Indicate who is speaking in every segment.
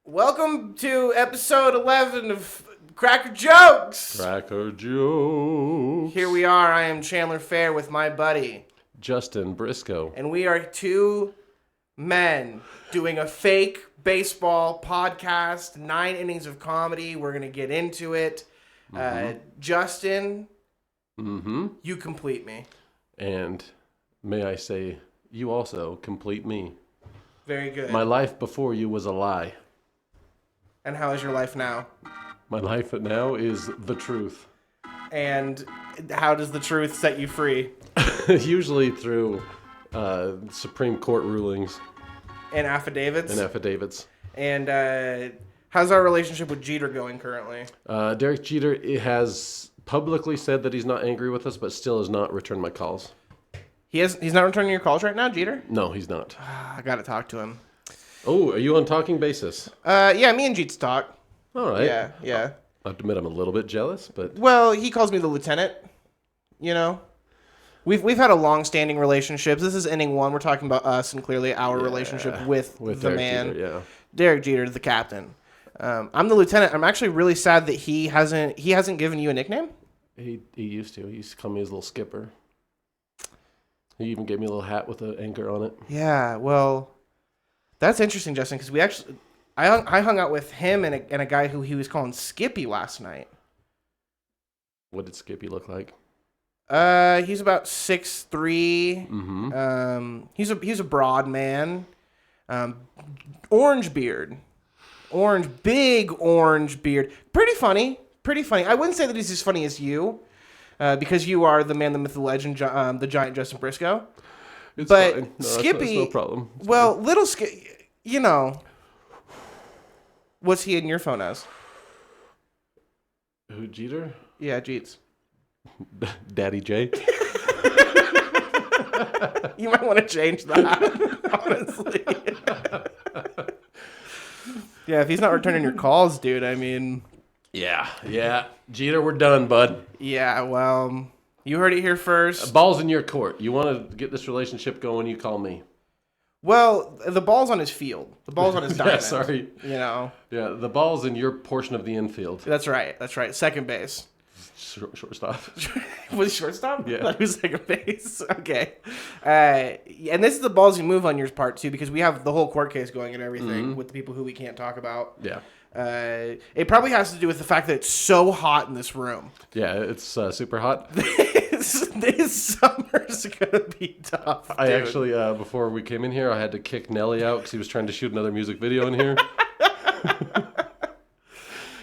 Speaker 1: Welcome to episode 11 of Cracker Jokes.
Speaker 2: Cracker Jokes.
Speaker 1: Here we are. I am Chandler Fair with my buddy
Speaker 2: Justin Briscoe.
Speaker 1: And we are two men doing a fake baseball podcast, 9 innings of comedy. We're going to get into it. Justin, you complete me.
Speaker 2: And may I say, you also complete me.
Speaker 1: Very good.
Speaker 2: My life before you was a lie.
Speaker 1: And how is your life now?
Speaker 2: My life now is the truth.
Speaker 1: And how does the truth set you free?
Speaker 2: Usually through Supreme Court rulings.
Speaker 1: And affidavits? And how's our relationship with Jeter going currently?
Speaker 2: Derek Jeter has publicly said that he's not angry with us, but still has not returned my calls.
Speaker 1: He's not returning your calls right now, Jeter?
Speaker 2: No, he's not.
Speaker 1: I gotta talk to him.
Speaker 2: Oh, are you on talking basis?
Speaker 1: Yeah, me and Jeets talk.
Speaker 2: All right.
Speaker 1: Yeah.
Speaker 2: I have to admit I'm a little bit jealous, but...
Speaker 1: Well, he calls me the lieutenant, you know? We've had a long-standing relationship. This is inning 1. We're talking about us and clearly our relationship with the
Speaker 2: Derek
Speaker 1: man.
Speaker 2: Jeter, yeah.
Speaker 1: Derek Jeter, the captain. I'm the lieutenant. I'm actually really sad that he hasn't given you a nickname.
Speaker 2: He used to. He used to call me his little skipper. He even gave me a little hat with an anchor on it.
Speaker 1: Yeah, well, that's interesting, Justin, because I hung out with him and a guy who he was calling Skippy last night.
Speaker 2: What did Skippy look like?
Speaker 1: He's about 6'3".
Speaker 2: Mm-hmm.
Speaker 1: He's a broad man. Orange beard. Big orange beard. Pretty funny. I wouldn't say that he's as funny as you, because you are the man, the myth, the legend, the giant Justin Briscoe.
Speaker 2: It's
Speaker 1: but
Speaker 2: fine. No,
Speaker 1: Skippy,
Speaker 2: that's no problem. It's
Speaker 1: well, fine. Little Skippy, you know, what's he in your phone as?
Speaker 2: Who, Jeter?
Speaker 1: Yeah, Jeets.
Speaker 2: Daddy J.
Speaker 1: You might want to change that, honestly. Yeah, if he's not returning your calls, dude, I mean...
Speaker 2: Yeah. Jeter, we're done, bud.
Speaker 1: Yeah, well, you heard it here first.
Speaker 2: Ball's in your court. You want to get this relationship going, you call me.
Speaker 1: Well, the ball's on his field. The ball's on his diamond.
Speaker 2: Yeah, sorry.
Speaker 1: You know?
Speaker 2: Yeah, the ball's in your portion of the infield.
Speaker 1: That's right. Second base.
Speaker 2: Shortstop.
Speaker 1: Was he shortstop?
Speaker 2: Yeah.
Speaker 1: That was second base. Okay. And this is the ballsy move on your part, too, because we have the whole court case going and everything with the people who we can't talk about.
Speaker 2: Yeah.
Speaker 1: It probably has to do with the fact that it's so hot in this room.
Speaker 2: Yeah, it's super hot.
Speaker 1: This summer's gonna be tough. Dude.
Speaker 2: I actually, before we came in here, I had to kick Nelly out because he was trying to shoot another music video in here.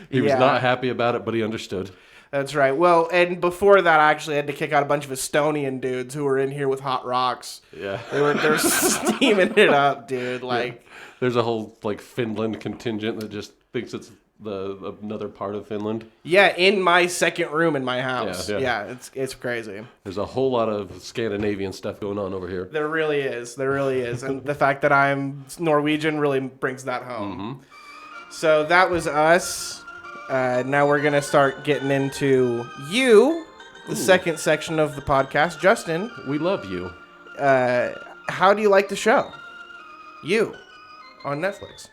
Speaker 2: He was not happy about it, but he understood.
Speaker 1: That's right. Well, and before that, I actually had to kick out a bunch of Estonian dudes who were in here with hot rocks.
Speaker 2: Yeah,
Speaker 1: they're steaming it up, dude. Like,
Speaker 2: yeah. There's a whole Finland contingent that just thinks it's another part of Finland.
Speaker 1: Yeah, in my second room in my house.
Speaker 2: Yeah.
Speaker 1: It's crazy.
Speaker 2: There's a whole lot of Scandinavian stuff going on over here.
Speaker 1: There really is. And the fact that I'm Norwegian really brings that home.
Speaker 2: Mm-hmm.
Speaker 1: So that was us. Now we're going to start getting into you, the second section of the podcast. Justin.
Speaker 2: We love you.
Speaker 1: How do you like the show? You. On Netflix.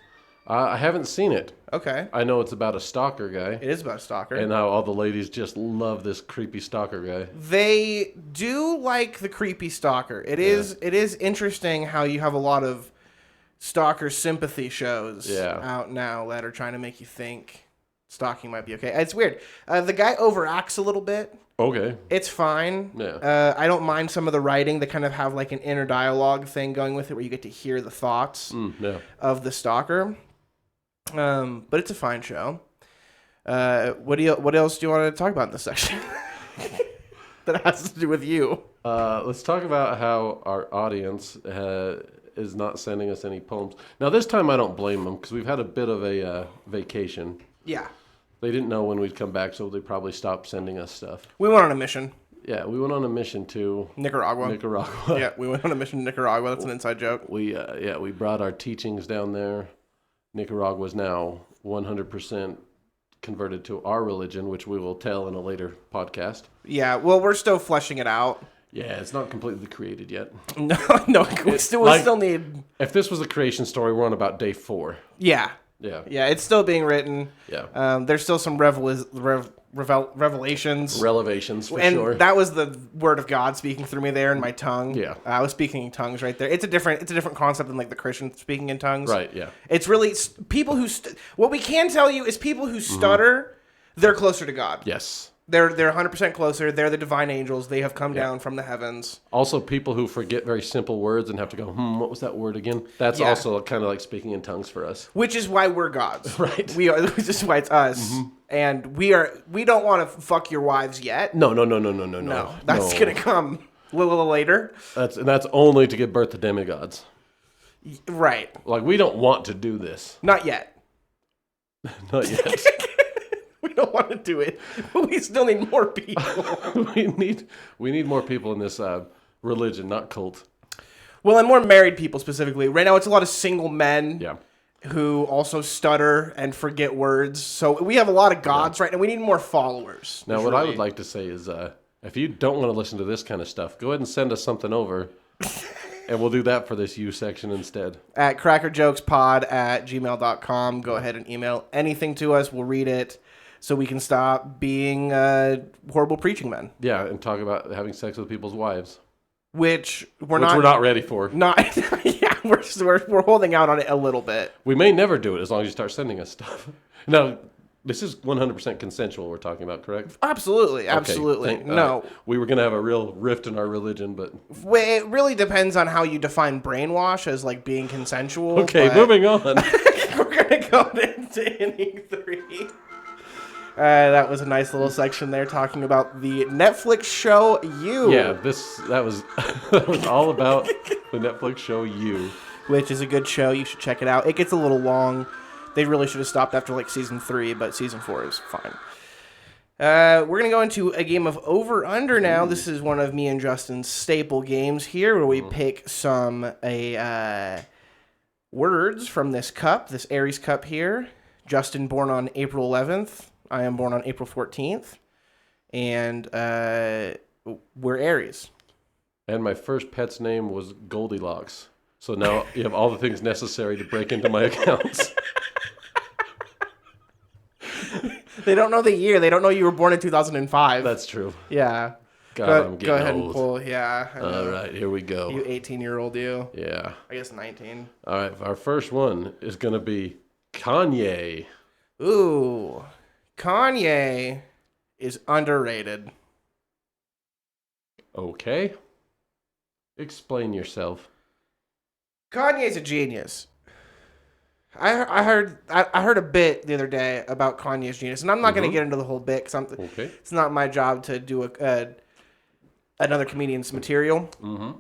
Speaker 2: I haven't seen it.
Speaker 1: Okay.
Speaker 2: I know it's about a stalker guy.
Speaker 1: It is about a stalker.
Speaker 2: And how all the ladies just love this creepy stalker guy.
Speaker 1: They do like the creepy stalker. It is interesting how you have a lot of stalker sympathy shows out now that are trying to make you think stalking might be okay. It's weird. The guy overacts a little bit.
Speaker 2: Okay.
Speaker 1: It's fine.
Speaker 2: Yeah.
Speaker 1: I don't mind some of the writing. They kind of have like an inner dialogue thing going with it where you get to hear the thoughts of the stalker. But it's a fine show. What else do you want to talk about in this section that has to do with you?
Speaker 2: Let's talk about how our audience is not sending us any poems. Now, this time I don't blame them because we've had a bit of a vacation.
Speaker 1: Yeah.
Speaker 2: They didn't know when we'd come back, so they probably stopped sending us stuff.
Speaker 1: We went on a mission.
Speaker 2: Yeah, we went on a mission to
Speaker 1: Nicaragua.
Speaker 2: Yeah,
Speaker 1: we went on a mission to Nicaragua. That's an inside joke.
Speaker 2: We brought our teachings down there. Nicaragua is now 100% converted to our religion, which we will tell in a later podcast.
Speaker 1: Yeah, well, we're still fleshing it out.
Speaker 2: Yeah, it's not completely created yet.
Speaker 1: No, we still need...
Speaker 2: If this was a creation story, we're on about day 4.
Speaker 1: Yeah.
Speaker 2: Yeah.
Speaker 1: Yeah, it's still being written.
Speaker 2: Yeah.
Speaker 1: There's still some revelations.
Speaker 2: Revelations, for
Speaker 1: and
Speaker 2: sure.
Speaker 1: That was the word of God speaking through me there in my tongue.
Speaker 2: Yeah.
Speaker 1: I was speaking in tongues right there. It's a different concept than like the Christian speaking in tongues.
Speaker 2: Right, yeah.
Speaker 1: It's really people who what we can tell you is people who stutter, they're closer to God.
Speaker 2: Yes.
Speaker 1: They're 100% closer. They're the divine angels. They have come down from the heavens.
Speaker 2: Also, people who forget very simple words and have to go, what was that word again? That's also kind of like speaking in tongues for us.
Speaker 1: Which is why we're gods.
Speaker 2: Right.
Speaker 1: We are. Which is why it's us. And we don't want to fuck your wives yet.
Speaker 2: No.
Speaker 1: No, that's gonna come a little later.
Speaker 2: That's only to give birth to demigods.
Speaker 1: Right.
Speaker 2: Like, we don't want to do this.
Speaker 1: Not yet.
Speaker 2: Not yet.
Speaker 1: We don't want to do it. But we still need more people.
Speaker 2: we need more people in this religion, not cult.
Speaker 1: Well, and more married people specifically. Right now, it's a lot of single men.
Speaker 2: Yeah.
Speaker 1: Who also stutter and forget words. So we have a lot of gods right now. We need more followers.
Speaker 2: Now, what I would like to say is, if you don't want to listen to this kind of stuff, go ahead and send us something over, and we'll do that for this you section instead. At
Speaker 1: crackerjokespod@gmail.com. Go ahead and email anything to us. We'll read it so we can stop being horrible preaching men.
Speaker 2: Yeah, and talk about having sex with people's wives.
Speaker 1: Which we're
Speaker 2: not ready for.
Speaker 1: Not, yeah, we're holding out on it a little bit.
Speaker 2: We may never do it as long as you start sending us stuff. Now, this is 100% consensual we're talking about, correct?
Speaker 1: Absolutely.
Speaker 2: Okay,
Speaker 1: no.
Speaker 2: We were going to have a real rift in our religion, but...
Speaker 1: It really depends on how you define brainwash as, like, being consensual.
Speaker 2: Okay, moving on.
Speaker 1: We're going to go into inning 3. That was a nice little section there talking about the Netflix show You.
Speaker 2: Yeah, that was all about the Netflix show You.
Speaker 1: Which is a good show. You should check it out. It gets a little long. They really should have stopped after like season 3, but season 4 is fine. We're going to go into a game of Over-Under now. This is one of me and Justin's staple games here where we pick some words from this cup, this Aries cup here. Justin born on April 11th. I am born on April 14th. And we're Aries.
Speaker 2: And my first pet's name was Goldilocks. So now you have all the things necessary to break into my accounts.
Speaker 1: They don't know the year. They don't know you were born in 2005.
Speaker 2: That's true.
Speaker 1: Yeah.
Speaker 2: God, I'm getting
Speaker 1: go ahead
Speaker 2: old.
Speaker 1: And pull. Yeah.
Speaker 2: All right, here we go.
Speaker 1: You 18-year-old you.
Speaker 2: Yeah.
Speaker 1: I guess 19.
Speaker 2: All right, our first one is going to be Kanye.
Speaker 1: Ooh. Kanye is underrated.
Speaker 2: Okay. Explain yourself.
Speaker 1: Kanye's a genius. I heard a bit the other day about Kanye's genius, and I'm not going to get into the whole bit because it's not my job to do another comedian's material.
Speaker 2: Mm-hmm.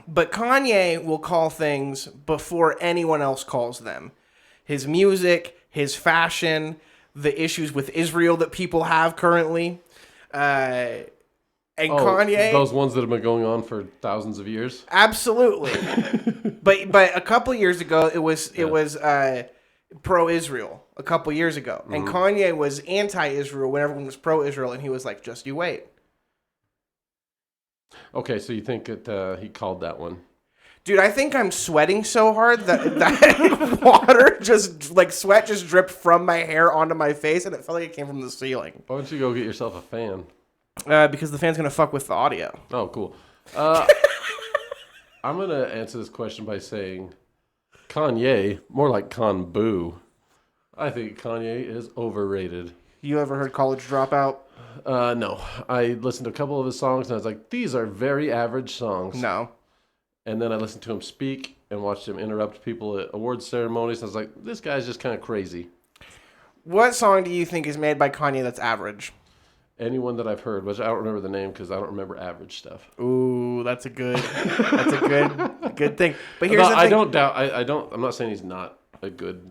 Speaker 1: But Kanye will call things before anyone else calls them. His music, his fashion, the issues with Israel that people have currently. Kanye,
Speaker 2: those ones that have been going on for thousands of years.
Speaker 1: Absolutely, but a couple years ago it was pro-Israel. A couple years ago, and Kanye was anti-Israel when everyone was pro-Israel, and he was like, "Just you wait."
Speaker 2: Okay, so you think that he called that one?
Speaker 1: Dude, I think I'm sweating so hard that water sweat just dripped from my hair onto my face, and it felt like it came from the ceiling.
Speaker 2: Why don't you go get yourself a fan?
Speaker 1: Because the fan's going to fuck with the audio.
Speaker 2: Oh, cool. I'm going to answer this question by saying Kanye, more like Con-Boo. I think Kanye is overrated.
Speaker 1: You ever heard College Dropout?
Speaker 2: No. I listened to a couple of his songs, and I was like, these are very average songs.
Speaker 1: No.
Speaker 2: And then I listened to him speak and watched him interrupt people at awards ceremonies, and I was like, this guy's just kind of crazy.
Speaker 1: What song do you think is made by Kanye that's average?
Speaker 2: Anyone that I've heard, which I don't remember the name because I don't remember average stuff.
Speaker 1: Ooh, that's a good thing. But here's the thing.
Speaker 2: I don't doubt. I'm not saying he's not a good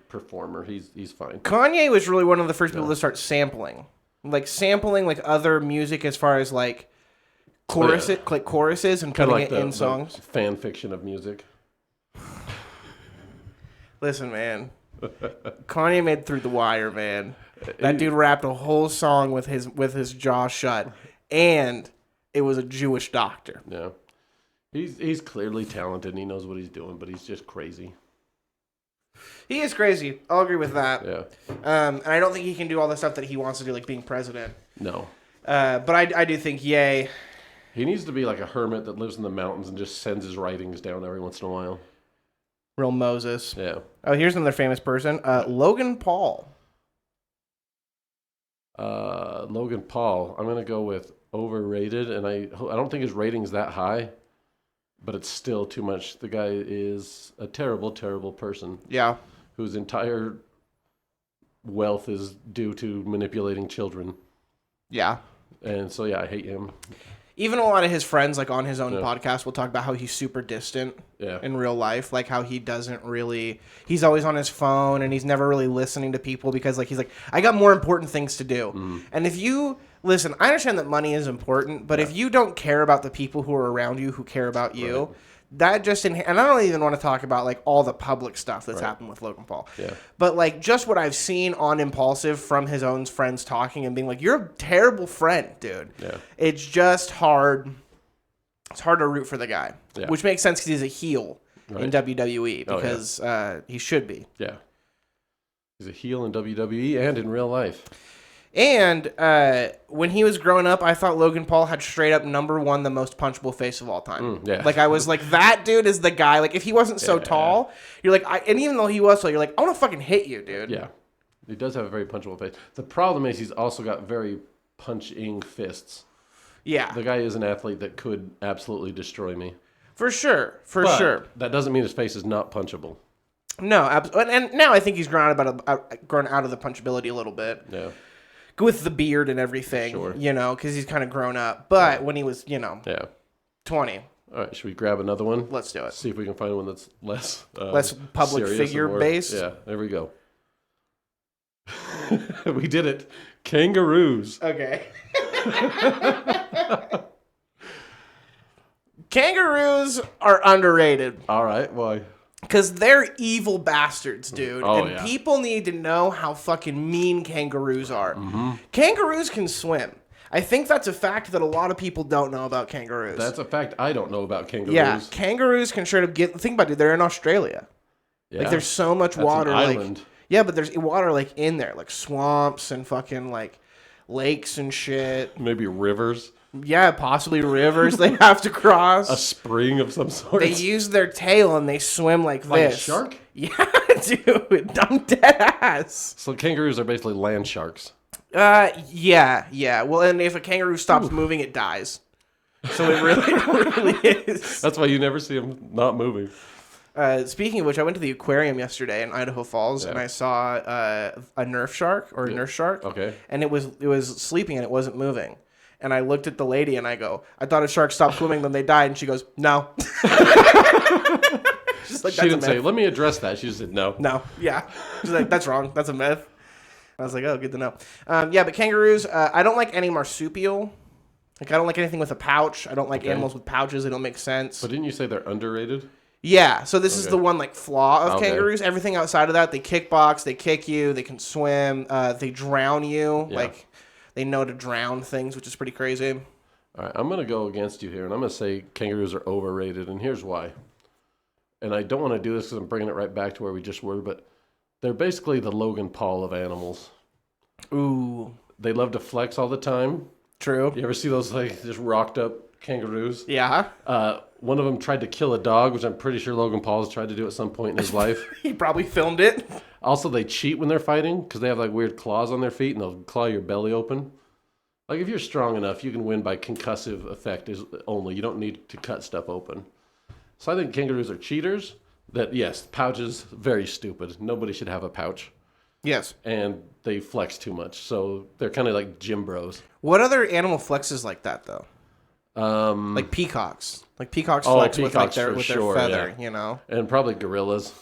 Speaker 2: performer. He's fine.
Speaker 1: Kanye was really one of the first people to start sampling other music as far as like choruses and putting it in songs.
Speaker 2: The fan fiction of music.
Speaker 1: Listen, man. Kanye made Through the Wire, man. That dude rapped a whole song with his jaw shut, and it was a Jewish doctor.
Speaker 2: Yeah, he's clearly talented and he knows what he's doing, but he's just crazy.
Speaker 1: He is crazy. I'll agree with that.
Speaker 2: Yeah.
Speaker 1: And I don't think he can do all the stuff that he wants to do, like being president.
Speaker 2: No.
Speaker 1: But I do think Ye.
Speaker 2: He needs to be like a hermit that lives in the mountains and just sends his writings down every once in a while.
Speaker 1: Real Moses.
Speaker 2: Yeah.
Speaker 1: Oh, here's another famous person. Logan Paul.
Speaker 2: Logan Paul. I'm going to go with overrated, and I don't think his rating's that high, but it's still too much. The guy is a terrible, terrible person.
Speaker 1: Yeah.
Speaker 2: Whose entire wealth is due to manipulating children.
Speaker 1: Yeah.
Speaker 2: And so, yeah, I hate him.
Speaker 1: Even a lot of his friends, like on his own podcast, will talk about how he's super distant in real life. Like how he doesn't really, he's always on his phone and he's never really listening to people because like he's like, I got more important things to do. Mm. And if you, listen, I understand that money is important, but if you don't care about the people who are around you who care about you, that just, and I don't even want to talk about like all the public stuff that's happened with Logan Paul. Yeah. But like just what I've seen on Impulsive from his own friends talking and being like, you're a terrible friend, dude. Yeah. It's just hard. It's hard to root for the guy, which makes sense because he's a heel in WWE because he should be. Yeah.
Speaker 2: He's a heel in WWE and in real life.
Speaker 1: And when he was growing up, I thought Logan Paul had straight up #1 the most punchable face of all time. Like I was like, that dude is the guy. Like if he wasn't so tall, you're like, and even though he was so, you're like, I want to fucking hit you, dude.
Speaker 2: Yeah, he does have a very punchable face. The problem is he's also got very punching fists. Yeah, the guy is an athlete that could absolutely destroy me.
Speaker 1: For sure, sure.
Speaker 2: That doesn't mean his face is not punchable.
Speaker 1: No, and now I think he's grown out of the punchability a little bit. Yeah. With the beard and everything, you know, because he's kind of grown up. But when he was, 20.
Speaker 2: All right, should we grab another one?
Speaker 1: Let's do it.
Speaker 2: See if we can find one that's less
Speaker 1: public figure based.
Speaker 2: Yeah, there we go. We did it. Kangaroos.
Speaker 1: Okay. Kangaroos are underrated.
Speaker 2: All right, why?
Speaker 1: Because they're evil bastards, dude. And people need to know how fucking mean kangaroos are. Mm-hmm. Kangaroos can swim. I think that's a fact that a lot of people don't know about kangaroos.
Speaker 2: That's a fact I don't know about kangaroos.
Speaker 1: Yeah, kangaroos can straight up think about it, they're in Australia. Yeah. Like there's so much water.
Speaker 2: An island.
Speaker 1: Yeah, but there's water like in there, like swamps and fucking like lakes and shit.
Speaker 2: Maybe rivers. Yeah,
Speaker 1: possibly rivers they have to cross.
Speaker 2: A spring of some sort.
Speaker 1: They use their tail and they swim like this.
Speaker 2: Like a shark?
Speaker 1: Yeah, dude. I'm dead ass.
Speaker 2: So kangaroos are basically land sharks.
Speaker 1: Yeah. Well, and if a kangaroo stops moving, it dies. So it really is.
Speaker 2: That's why you never see them not moving.
Speaker 1: Speaking of which, I went to the aquarium yesterday in Idaho Falls, and I saw a nurse shark or a nurse shark. Okay. And it was sleeping and it wasn't moving. And I looked at the lady and I go, I thought a shark stopped swimming, then they died. And she goes, no.
Speaker 2: She's like, she didn't say, let me address that. She just said, no.
Speaker 1: No. Yeah. She's like, that's wrong. That's a myth. I was like, oh, good to know. Yeah, but kangaroos, I don't like any marsupial. Like, I don't like anything with a pouch. I don't like animals with pouches. They don't make sense.
Speaker 2: But didn't you say they're underrated?
Speaker 1: Yeah. So this is the one, like, flaw of kangaroos. Everything outside of that, they kickbox, they kick you, they can swim, they drown you. Yeah. Like, they know to drown things, which is pretty crazy.
Speaker 2: All right, I'm going to go against you here, and I'm going to say kangaroos are overrated, and here's why. And I don't want to do this because I'm bringing it right back to where we just were, but they're basically the Logan Paul of animals.
Speaker 1: Ooh.
Speaker 2: They love to flex all the time.
Speaker 1: True.
Speaker 2: You ever see those like just rocked up kangaroos?
Speaker 1: Yeah.
Speaker 2: One of them tried to kill a dog, which I'm pretty sure Logan Paul's tried to do at some point in his life.
Speaker 1: He probably filmed it.
Speaker 2: Also, they cheat when they're fighting because they have like weird claws on their feet and they'll claw your belly open. Like if you're strong enough, you can win by concussive effect only. You don't need to cut stuff open. So I think kangaroos are cheaters. That, yes, pouches, very stupid. Nobody should have a pouch.
Speaker 1: Yes.
Speaker 2: And they flex too much. So they're kind of like gym bros.
Speaker 1: What other animal flexes like that, though? Like peacocks. Like peacocks flex with their feather, you know?
Speaker 2: And probably gorillas.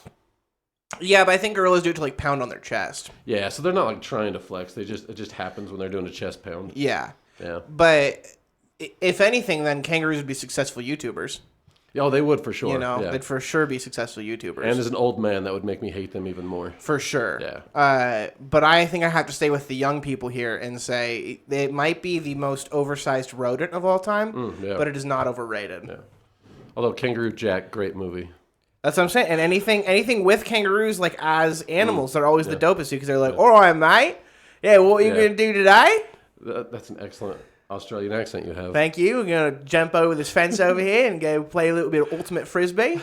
Speaker 1: Yeah, but I think gorillas do it to like pound on their chest.
Speaker 2: Yeah, so they're not like trying to flex. It just happens when they're doing a chest pound.
Speaker 1: Yeah. Yeah. But if anything, then kangaroos would be successful YouTubers.
Speaker 2: Oh, they would for sure.
Speaker 1: You know, they'd for sure be successful YouTubers.
Speaker 2: And as an old man, that would make me hate them even more.
Speaker 1: For sure. Yeah. But I think I have to stay with the young people here and say it might be the most oversized rodent of all time, but it is not overrated. Yeah.
Speaker 2: Although Kangaroo Jack, great movie.
Speaker 1: That's what I'm saying. And anything with kangaroos, like as animals, they're always the dopest because they're like, all right, mate. Yeah, what are you going to do today?
Speaker 2: That's an excellent Australian accent you have.
Speaker 1: Thank you. We're going to jump over this fence over here and go play a little bit of ultimate frisbee.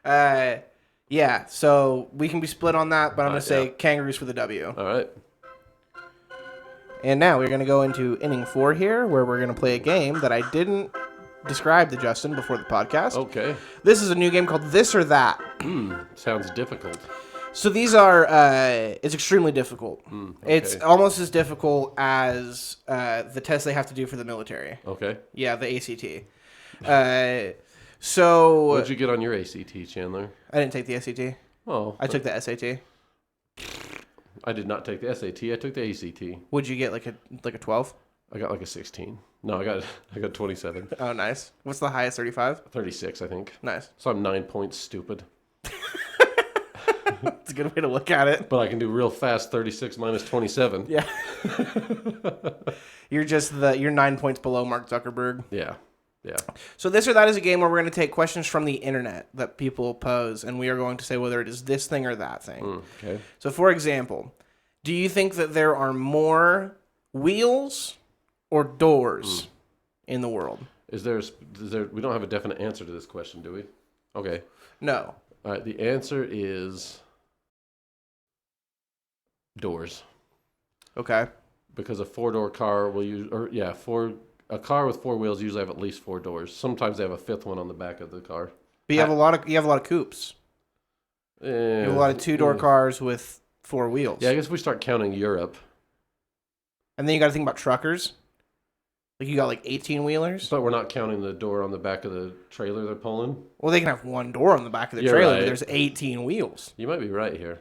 Speaker 1: Yeah, so we can be split on that, but I'm going to say kangaroos for the W.
Speaker 2: All right.
Speaker 1: And now we're going to go into inning 4 here, where we're going to play a game that I didn't describe to Justin before the podcast.
Speaker 2: Okay.
Speaker 1: This is a new game called This or That.
Speaker 2: Sounds difficult.
Speaker 1: So these are, it's extremely difficult.
Speaker 2: Okay.
Speaker 1: It's almost as difficult as the test they have to do for the military.
Speaker 2: Okay.
Speaker 1: Yeah, the ACT. So...
Speaker 2: What'd you get on your ACT, Chandler?
Speaker 1: I didn't take the SAT.
Speaker 2: Oh.
Speaker 1: I took the SAT.
Speaker 2: I did not take the SAT. I took the ACT.
Speaker 1: Would you get like a 12?
Speaker 2: I got like a 16. No, I got 27.
Speaker 1: Oh, nice. What's the highest, 35?
Speaker 2: 36, I think.
Speaker 1: Nice.
Speaker 2: So I'm 9 points stupid.
Speaker 1: That's a good way to look at it.
Speaker 2: But I can do real fast 36 minus 27.
Speaker 1: Yeah. You're 9 points below Mark Zuckerberg.
Speaker 2: Yeah. Yeah.
Speaker 1: So This or That is a game where we're going to take questions from the internet that people pose, and we are going to say whether it is this thing or that thing.
Speaker 2: Okay.
Speaker 1: So, for example, do you think that there are more wheels or doors in the world?
Speaker 2: Is there? We don't have a definite answer to this question, do we? Okay.
Speaker 1: No.
Speaker 2: All right. The answer is doors.
Speaker 1: Okay.
Speaker 2: Because a 4-door car will use, a car with 4 wheels usually have at least 4 doors. Sometimes they have a 5th one on the back of the car.
Speaker 1: But you have a lot of coupes. You have a lot of 2-door cars with 4 wheels.
Speaker 2: Yeah, I guess if we start counting Europe.
Speaker 1: And then you got to think about truckers. Like you got like 18-wheelers.
Speaker 2: But we're not counting the door on the back of the trailer they're pulling.
Speaker 1: Well, they can have 1 door on the back of the
Speaker 2: You're
Speaker 1: trailer,
Speaker 2: right.
Speaker 1: but there's 18 wheels.
Speaker 2: You might be right here.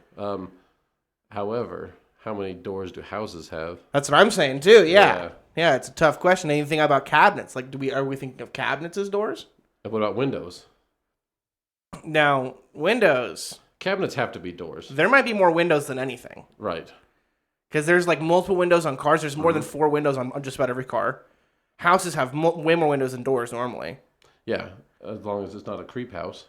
Speaker 2: However, how many doors do houses have?
Speaker 1: That's what I'm saying too. Yeah, it's a tough question. Anything about cabinets? Like, are we thinking of cabinets as doors?
Speaker 2: And what about windows?
Speaker 1: Now, windows.
Speaker 2: Cabinets have to be doors.
Speaker 1: There might be more windows than anything.
Speaker 2: Right.
Speaker 1: Because there's like multiple windows on cars. There's more than 4 windows on just about every car. Houses have way more windows than doors normally.
Speaker 2: Yeah, as long as it's not a creep house.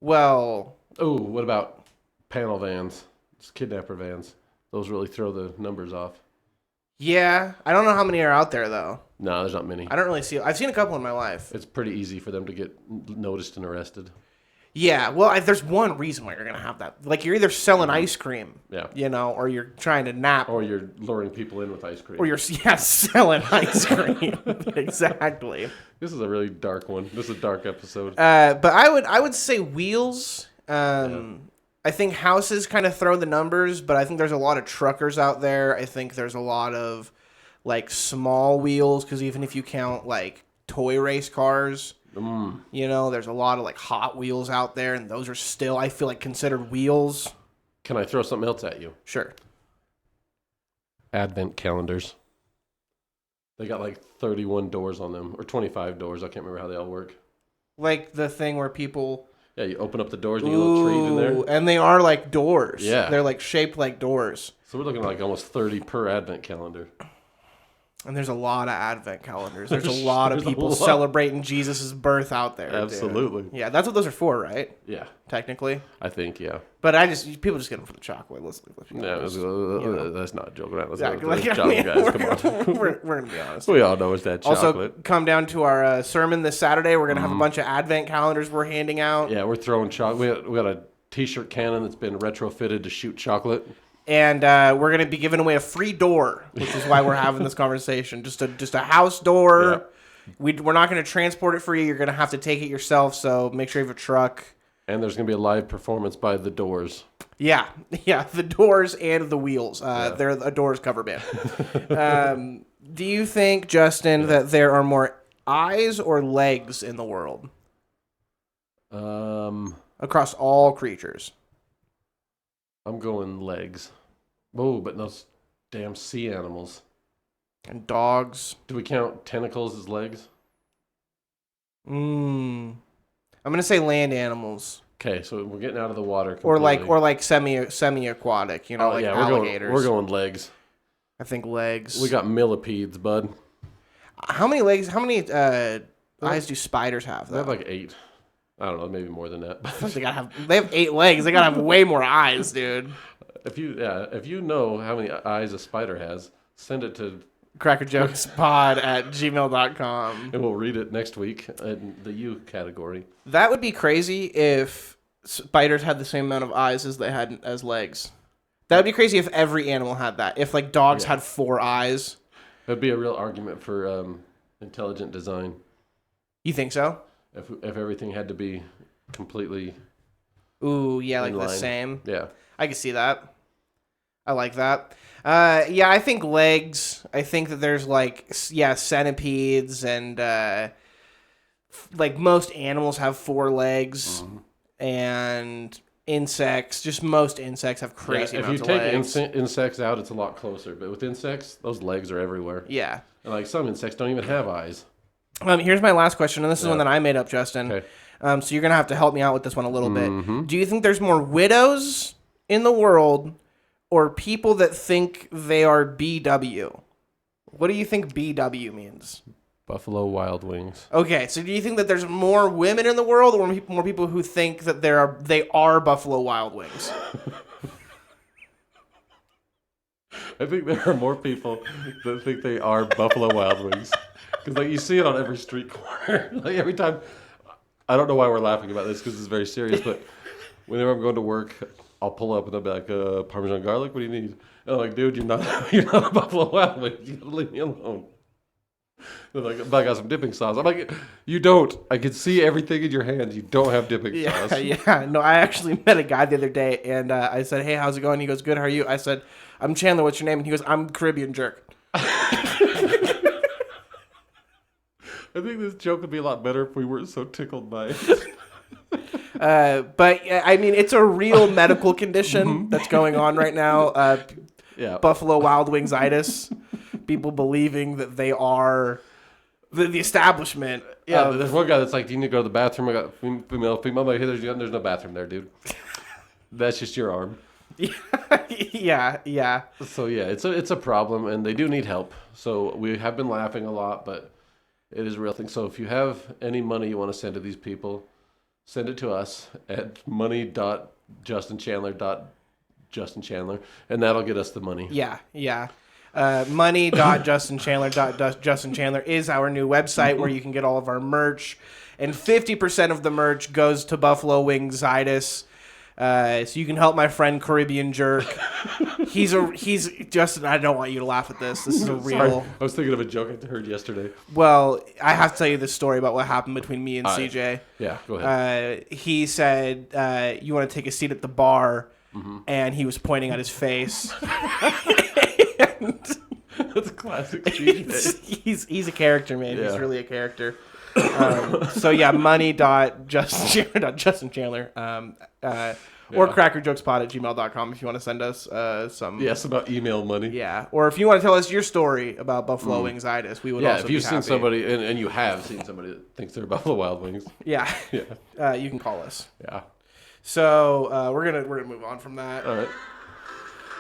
Speaker 1: Well.
Speaker 2: Oh, what about panel vans? It's kidnapper vans. Those really throw the numbers off.
Speaker 1: Yeah, I don't know how many are out there though.
Speaker 2: No, there's not many.
Speaker 1: I don't really see. I've seen a couple in my life.
Speaker 2: It's pretty easy for them to get noticed and arrested.
Speaker 1: Yeah, well, there's one reason why you're gonna have that. Like, you're either selling ice cream, or you're trying to nap,
Speaker 2: or you're luring people in with ice cream,
Speaker 1: or you're selling ice cream. Exactly.
Speaker 2: This is a really dark one. This is a dark episode.
Speaker 1: But I would say wheels. I think houses kind of throw the numbers, but I think there's a lot of truckers out there. I think there's a lot of like small wheels, because even if you count like toy race cars. There's a lot of like Hot Wheels out there, and those are still, I feel like, considered wheels.
Speaker 2: Can I throw something else at you?
Speaker 1: Sure.
Speaker 2: Advent calendars. They got like 31 doors on them, or 25 doors. I can't remember how they all work.
Speaker 1: Like the thing where people...
Speaker 2: Yeah, you open up the doors and you get a little treat in there.
Speaker 1: And they are like doors.
Speaker 2: Yeah.
Speaker 1: They're like shaped like doors.
Speaker 2: So we're looking at like almost 30 per Advent calendar.
Speaker 1: And there's a lot of Advent calendars. There's a lot of people celebrating Jesus' birth out there.
Speaker 2: Absolutely.
Speaker 1: Dude. Yeah, that's what those are for, right?
Speaker 2: Yeah.
Speaker 1: Technically.
Speaker 2: I think, yeah.
Speaker 1: But people just get them for the chocolate. Let's
Speaker 2: not joking around.
Speaker 1: Exactly.
Speaker 2: Come on.
Speaker 1: We're going to be honest.
Speaker 2: We all know it's that chocolate.
Speaker 1: Also, come down to our sermon this Saturday. We're going to have a bunch of Advent calendars we're handing out.
Speaker 2: Yeah, we're throwing chocolate. We got a T-shirt cannon that's been retrofitted to shoot chocolate.
Speaker 1: And we're going to be giving away a free door, which is why we're having this conversation. Just a house door. Yeah. We're not going to transport it for you. You're going to have to take it yourself, so make sure you have a truck.
Speaker 2: And there's going to be a live performance by The Doors.
Speaker 1: Yeah, the Doors and the Wheels. They're a Doors cover band. Do you think, Justin, that there are more eyes or legs in the world? Across all creatures.
Speaker 2: I'm going legs. Oh, but those damn sea animals.
Speaker 1: And dogs.
Speaker 2: Do we count tentacles as legs?
Speaker 1: I'm gonna say land animals.
Speaker 2: Okay, so we're getting out of the water completely.
Speaker 1: Or like semi-aquatic, like alligators.
Speaker 2: We're going legs.
Speaker 1: I think legs.
Speaker 2: We got millipedes, bud.
Speaker 1: How many legs? How many eyes do spiders have, though?
Speaker 2: They have like 8. I don't know, maybe more than that.
Speaker 1: They have 8 legs. They gotta have way more eyes, dude.
Speaker 2: If you know how many eyes a spider has, send it to
Speaker 1: crackerjokespod@gmail.com.
Speaker 2: and we'll read it next week in the U category.
Speaker 1: That would be crazy if spiders had the same amount of eyes as they had as legs. That would be crazy if every animal had that. If like dogs had 4 eyes.
Speaker 2: That'd be a real argument for intelligent design.
Speaker 1: You think so?
Speaker 2: If everything had to be completely
Speaker 1: Ooh, yeah, like
Speaker 2: line.
Speaker 1: the same.
Speaker 2: Yeah.
Speaker 1: I can see that. I like that. Yeah, I think legs. I think that there's like, centipedes and like most animals have 4 legs, and insects. Just most insects have crazy amounts of legs.
Speaker 2: If you take insects out, it's a lot closer. But with insects, those legs are everywhere.
Speaker 1: Yeah.
Speaker 2: And like some insects don't even have eyes.
Speaker 1: Here's my last question, and this is one that I made up, Justin.
Speaker 2: Okay.
Speaker 1: So you're gonna have to help me out with this one a little bit. Do you think there's more widows in the world, or people that think they are BW? What do you think BW means?
Speaker 2: Buffalo Wild Wings.
Speaker 1: Okay, so do you think that there's more women in the world, or more people who think that they are Buffalo Wild Wings?
Speaker 2: I think there are more people that think they are Buffalo Wild Wings. Because like you see it on every street corner. Like every time, I don't know why we're laughing about this because it's very serious, but whenever I'm going to work, I'll pull up and they'll be like, Parmesan garlic, what do you need? And I'm like, dude, you're not a Buffalo Wild Wings. You gotta leave me alone. They're like, I got some dipping sauce. I'm like, you don't. I can see everything in your hands. You don't have dipping sauce.
Speaker 1: Yeah. No, I actually met a guy the other day, and I said, hey, how's it going? He goes, good, how are you? I said, I'm Chandler, what's your name? And he goes, I'm Caribbean Jerk.
Speaker 2: I think this joke would be a lot better if we weren't so tickled by it.
Speaker 1: But, I mean, it's a real medical condition that's going on right now. BuffaloWildWingsIdus. People believing that they are the establishment.
Speaker 2: Yeah, there's one guy that's like, do you need to go to the bathroom? I got female. I'm like, hey, there's no bathroom there, dude. That's just your arm.
Speaker 1: Yeah.
Speaker 2: So, yeah, it's a problem, and they do need help. So we have been laughing a lot, but it is a real thing. So if you have any money you want to send to these people, send it to us at money.justinchandler.justinchandler, and that'll get us the money.
Speaker 1: Yeah. Money.justinchandler.justinchandler is our new website where you can get all of our merch, and 50% of the merch goes to BuffaloWingsidus. So you can help my friend Caribbean Jerk. He's Justin. I don't want you to laugh at this. This is a real.
Speaker 2: Sorry. I was thinking of a joke I heard yesterday.
Speaker 1: Well, I have to tell you this story about what happened between me and CJ.
Speaker 2: Yeah, go ahead.
Speaker 1: He said, "You want to take a seat at the bar," and he was pointing at his face.
Speaker 2: That's a classic CJ.
Speaker 1: He's a character, man. Yeah. He's really a character. So yeah, money.justinchandler. Or crackerjokespod@gmail.com if you want to send us some.
Speaker 2: Yes, about email money.
Speaker 1: Yeah, or if you want to tell us your story about BuffaloWingsidus, we would.
Speaker 2: Yeah,
Speaker 1: also
Speaker 2: if you've
Speaker 1: be
Speaker 2: seen
Speaker 1: happy.
Speaker 2: somebody, and you have seen somebody that thinks they're Buffalo Wild Wings.
Speaker 1: Yeah. You can call us.
Speaker 2: Yeah.
Speaker 1: So we're gonna move on from that.
Speaker 2: All right.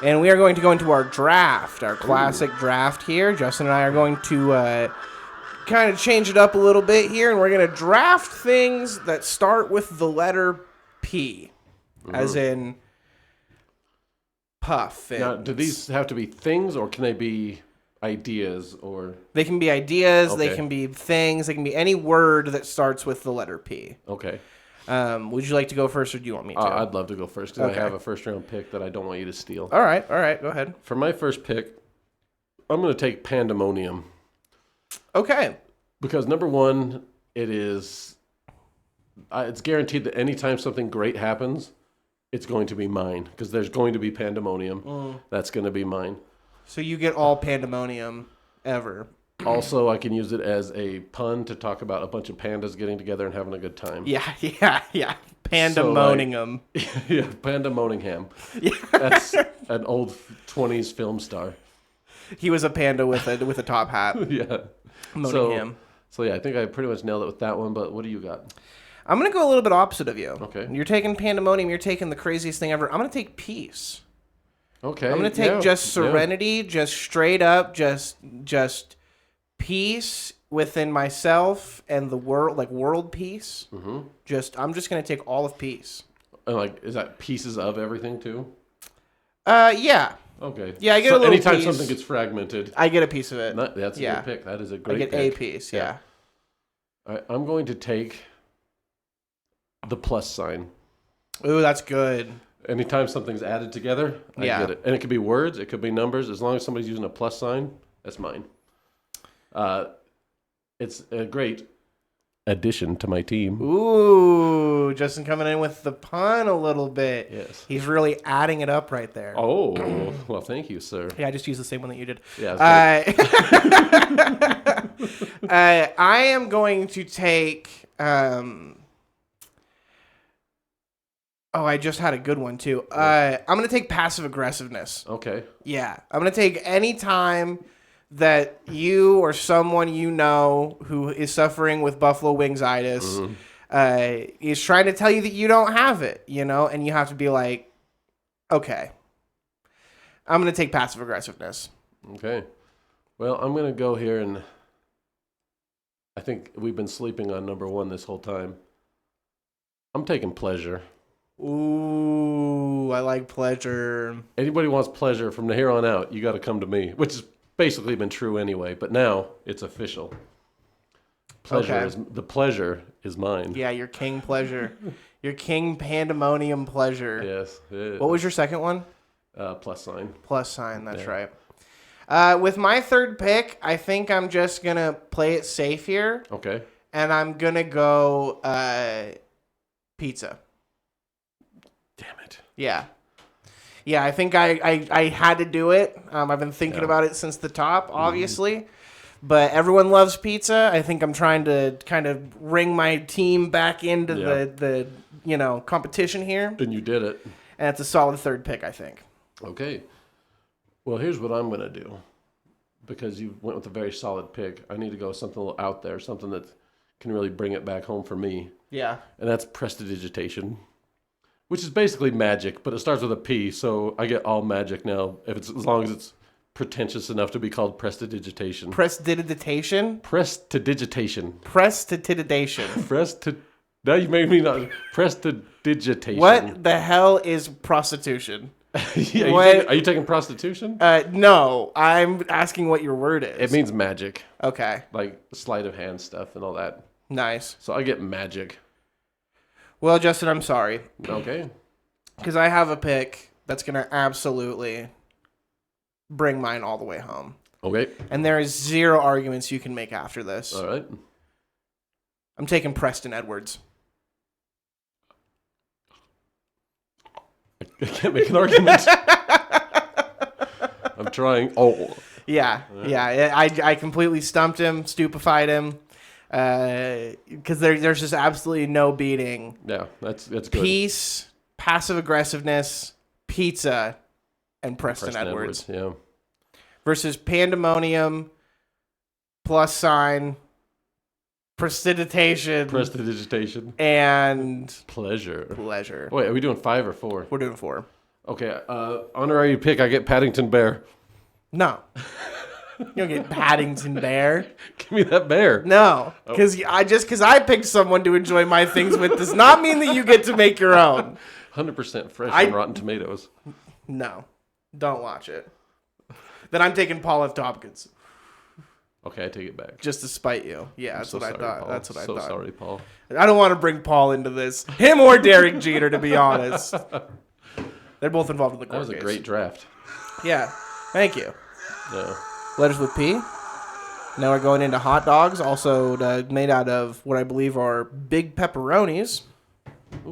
Speaker 1: And we are going to go into our draft, our classic draft here. Justin and I are going to kind of change it up a little bit here, and we're going to draft things that start with the letter P, as in puff.
Speaker 2: Now, do these have to be things, or can they be ideas? Or
Speaker 1: they can be ideas,
Speaker 2: okay.
Speaker 1: They can be things, they can be any word that starts with the letter P.
Speaker 2: Okay.
Speaker 1: Would you like to go first, or do you want me to?
Speaker 2: I'd love to go first, because I have a first-round pick that I don't want you to steal.
Speaker 1: All right, go ahead.
Speaker 2: For my first pick, I'm going to take Pandemonium.
Speaker 1: Okay.
Speaker 2: Because number one, it's guaranteed that anytime something great happens, it's going to be mine. Because there's going to be Pandemonium. That's going to be mine.
Speaker 1: So you get all Pandemonium ever.
Speaker 2: Also, I can use it as a pun to talk about a bunch of pandas getting together and having a good time.
Speaker 1: Yeah. Pandemonium.
Speaker 2: Yeah, Pandemonium. Yeah. That's an old 20s film star.
Speaker 1: He was a panda with a top hat.
Speaker 2: Yeah.
Speaker 1: Moningham.
Speaker 2: So yeah, I think I pretty much nailed it with that one, but what do you got?
Speaker 1: I'm going to go a little bit opposite of you.
Speaker 2: Okay.
Speaker 1: You're taking Pandemonium, you're taking the craziest thing ever. I'm going to take Peace.
Speaker 2: Okay.
Speaker 1: I'm going to take just Serenity, just straight up, just peace within myself and the world, like world peace.
Speaker 2: Mm-hmm.
Speaker 1: I'm just gonna take all of peace.
Speaker 2: And like, is that pieces of everything too?
Speaker 1: Yeah.
Speaker 2: Okay.
Speaker 1: Yeah, I get a little
Speaker 2: anytime
Speaker 1: piece.
Speaker 2: something gets fragmented,
Speaker 1: I get a piece of it.
Speaker 2: That's a good pick. That is a great pick.
Speaker 1: I get a piece, yeah.
Speaker 2: All right, I'm going to take the plus sign.
Speaker 1: Ooh, that's good.
Speaker 2: Anytime something's added together, I get it. And it could be words, it could be numbers. As long as somebody's using a plus sign, that's mine. It's a great addition to my team.
Speaker 1: Ooh, Justin coming in with the pun a little bit.
Speaker 2: Yes.
Speaker 1: He's really adding it up right there.
Speaker 2: Oh, well, thank you, sir.
Speaker 1: Yeah, I just used the same one that you did.
Speaker 2: Yeah.
Speaker 1: I am going to take... I just had a good one, too. I'm going to take passive aggressiveness.
Speaker 2: Okay.
Speaker 1: Yeah. I'm going to take any time that you or someone you know who is suffering with BuffaloWildWingsIdus is trying to tell you that you don't have it, and you have to be like, okay, I'm going to take passive aggressiveness.
Speaker 2: Okay. Well, I'm going to go here, and I think we've been sleeping on number one this whole time. I'm taking pleasure.
Speaker 1: Ooh, I like pleasure.
Speaker 2: Anybody wants pleasure from here on out, you got to come to me, which has basically been true anyway, but now it's official. The pleasure is mine.
Speaker 1: Yeah, your king pleasure. Your king pandemonium pleasure.
Speaker 2: Yes.
Speaker 1: What was your second one?
Speaker 2: Plus sign.
Speaker 1: Plus sign, that's right. With my third pick, I think I'm just going to play it safe here.
Speaker 2: Okay.
Speaker 1: And I'm going to go pizza.
Speaker 2: Damn it.
Speaker 1: Yeah. Yeah, I think I had to do it. I've been thinking about it since the top, obviously. But everyone loves pizza. I think I'm trying to kind of ring my team back into the competition here.
Speaker 2: And you did it.
Speaker 1: And it's a solid third pick, I think.
Speaker 2: Okay. Well, here's what I'm going to do. Because you went with a very solid pick, I need to go with something a little out there, something that can really bring it back home for me.
Speaker 1: Yeah.
Speaker 2: And that's prestidigitation. Which is basically magic, but it starts with a P, so I get all magic now, as long as it's pretentious enough to be called prestidigitation.
Speaker 1: Prestidigitation?
Speaker 2: Prestidigitation. Now you made me not... Prestidigitation.
Speaker 1: What the hell is prostitution?
Speaker 2: Are you taking prostitution?
Speaker 1: No, I'm asking what your word is.
Speaker 2: It means magic.
Speaker 1: Okay.
Speaker 2: Like sleight of hand stuff and all that.
Speaker 1: Nice.
Speaker 2: So I get magic.
Speaker 1: Well, Justin, I'm sorry.
Speaker 2: Okay.
Speaker 1: Because I have a pick that's going to absolutely bring mine all the way home.
Speaker 2: Okay.
Speaker 1: And there is zero arguments you can make after this.
Speaker 2: All right.
Speaker 1: I'm taking Preston Edwards.
Speaker 2: I can't make an argument. I'm trying. Oh.
Speaker 1: Yeah. Right. Yeah. I completely stumped him, stupefied him. Because there's just absolutely no beating.
Speaker 2: Yeah, that's good.
Speaker 1: Peace, passive aggressiveness, pizza, and Preston Edwards.
Speaker 2: Yeah.
Speaker 1: Versus pandemonium, plus sign, prestidigitation, and
Speaker 2: pleasure.
Speaker 1: Wait,
Speaker 2: are we doing 5 or 4?
Speaker 1: We're doing 4.
Speaker 2: Okay. Honorary pick. I get Paddington Bear.
Speaker 1: No. You don't get Paddington Bear.
Speaker 2: Give me that bear.
Speaker 1: No, because I picked someone to enjoy my things with does not mean that you get to make your own.
Speaker 2: 100% fresh on Rotten Tomatoes.
Speaker 1: No, don't watch it. Then I'm taking Paul F. Tompkins.
Speaker 2: Okay, I take it back.
Speaker 1: Just to spite you. Yeah, that's what I thought.
Speaker 2: Paul.
Speaker 1: That's what I thought.
Speaker 2: So sorry, Paul.
Speaker 1: I don't want to bring Paul into this. Him or Derek Jeter, to be honest. They're both involved in the court case.
Speaker 2: That was a great draft.
Speaker 1: Yeah, thank you.
Speaker 2: Yeah.
Speaker 1: Letters with P. Now we're going into hot dogs, also made out of what I believe are big pepperonis.
Speaker 2: Ooh.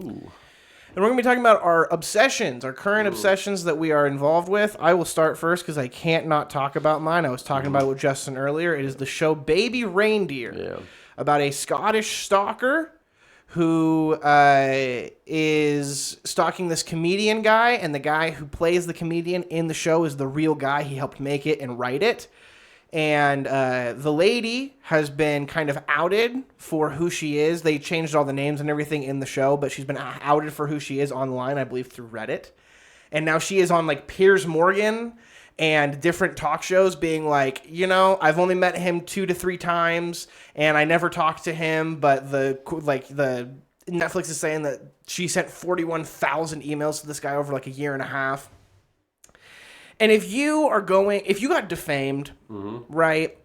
Speaker 1: And we're going to be talking about our obsessions, our current obsessions that we are involved with. I will start first because I can't not talk about mine. I was talking about it with Justin earlier. It is the show Baby Reindeer, about a Scottish stalker who is stalking this comedian guy, and the guy who plays the comedian in the show is the real guy. He helped make it and write it. And the lady has been kind of outed for who she is. They changed all the names and everything in the show, but she's been outed for who she is online, I believe, through Reddit. And now she is on, like, Piers Morgan and different talk shows being like, I've only met him 2 to 3 times and I never talked to him, but the Netflix is saying that she sent 41,000 emails to this guy over like a year and a half. And if you got defamed, right?